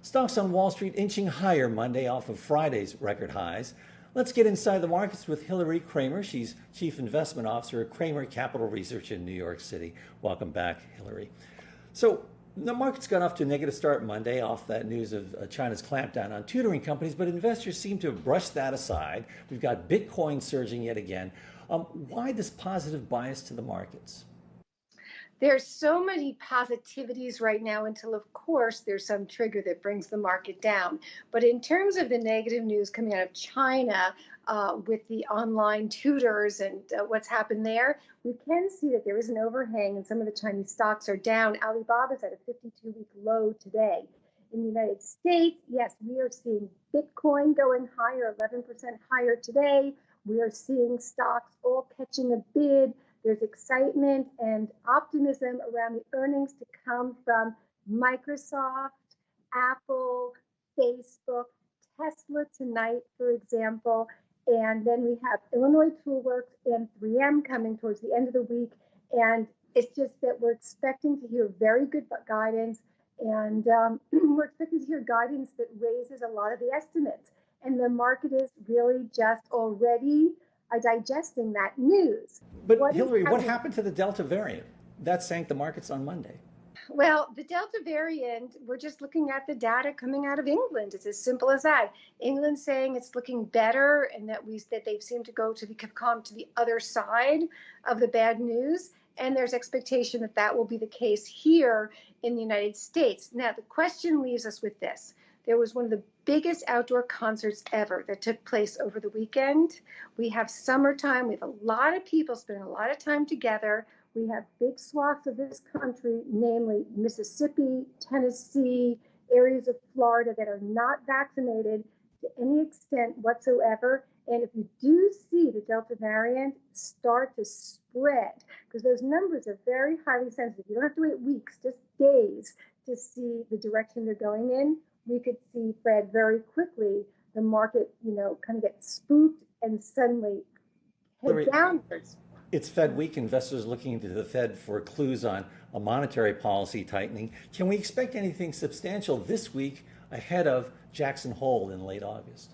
Stocks on Wall Street inching higher Monday off of Friday's record highs. Let's get inside the markets with Hilary Kramer. She's Chief Investment Officer at Kramer Capital Research in New York City. Welcome back, Hilary. So the market's got off to a negative start Monday off that news of China's clampdown on tutoring companies, but investors seem to have brushed that aside. We've got Bitcoin surging yet again. Why this positive bias to the markets? There's so many positivities right now until, of course, there's some trigger that brings the market down. But in terms of the negative news coming out of China with the online tutors and what's happened there, we can see that there is an overhang and some of the Chinese stocks are down. Alibaba's at a 52-week low today. In the United States, yes, we are seeing Bitcoin going higher, 11% higher today. We are seeing stocks all catching a bid. There's excitement and optimism around the earnings to come from Microsoft, Apple, Facebook, Tesla tonight, for example. And then we have Illinois Toolworks and 3M coming towards the end of the week. And it's just that we're expecting to hear very good guidance. And we're expecting to hear guidance that raises a lot of the estimates. And the market is really just already digesting that news. But Hilary, what happened to the Delta variant? That sank the markets on Monday. Well, the Delta variant, we're just looking at the data coming out of England. It's as simple as that. England's saying it's looking better and that they've seemed to come to the other side of the bad news. And there's expectation that that will be the case here in the United States. Now, the question leaves us with this. There was one of the biggest outdoor concerts ever that took place over the weekend. We have summertime. We have a lot of people spending a lot of time together. We have big swaths of this country, namely Mississippi, Tennessee, areas of Florida that are not vaccinated to any extent whatsoever. And if you do see the Delta variant start to spread, because those numbers are very highly sensitive, you don't have to wait weeks, just days to see the direction they're going in. We could see, Fred, very quickly, the market, kind of get spooked and suddenly head downwards. It's Fed week. Investors looking to the Fed for clues on a monetary policy tightening. Can we expect anything substantial this week ahead of Jackson Hole in late August?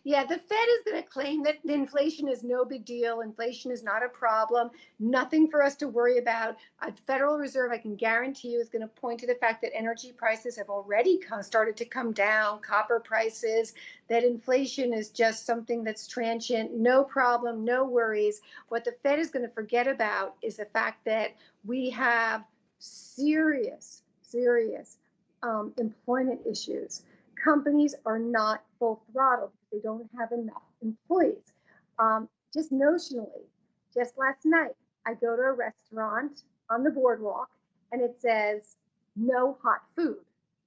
Yeah, the Fed is going to claim that inflation is no big deal. Inflation is not a problem. Nothing for us to worry about. A Federal Reserve, I can guarantee you, is going to point to the fact that energy prices have already started to come down, copper prices, that inflation is just something that's transient, no problem, no worries. What the Fed is going to forget about is the fact that we have serious employment issues. Companies are not full throttle because they don't have enough employees. Just notionally, just last night, I go to a restaurant on the boardwalk and it says, no hot food.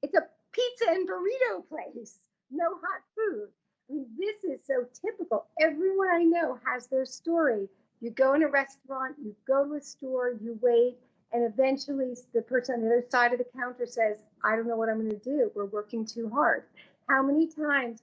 It's a pizza and burrito place, no hot food. I mean, this is so typical. Everyone I know has their story. You go in a restaurant, you go to a store, you wait, and eventually the person on the other side of the counter says, I don't know what I'm going to do. We're working too hard. How many times,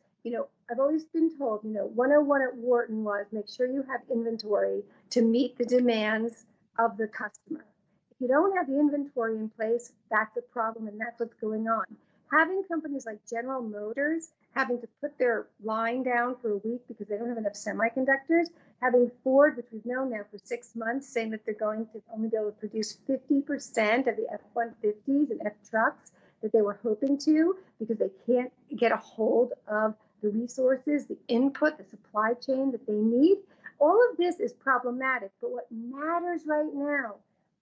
I've always been told, 101 at Wharton was make sure you have inventory to meet the demands of the customer. If you don't have the inventory in place, that's a problem, and that's what's going on. Having companies like General Motors having to put their line down for a week because they don't have enough semiconductors, having Ford, which we've known now for 6 months, saying that they're going to only be able to produce 50% of the F-150s and F-trucks that they were hoping to because they can't get a hold of the resources, the input, the supply chain that they need. All of this is problematic, but what matters right now,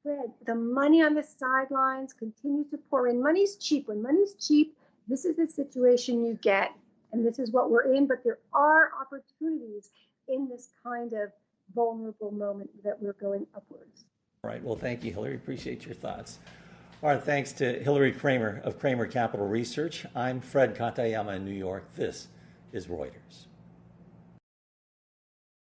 Fred, the money on the sidelines continues to pour in. Money's cheap. When money's cheap, this is the situation you get, and this is what we're in, but there are opportunities in this kind of vulnerable moment that we're going upwards. All right. Well, thank you, Hilary. Appreciate your thoughts. All right. Thanks to Hilary Kramer of Kramer Capital Research. I'm Fred Katayama in New York. This is Reuters.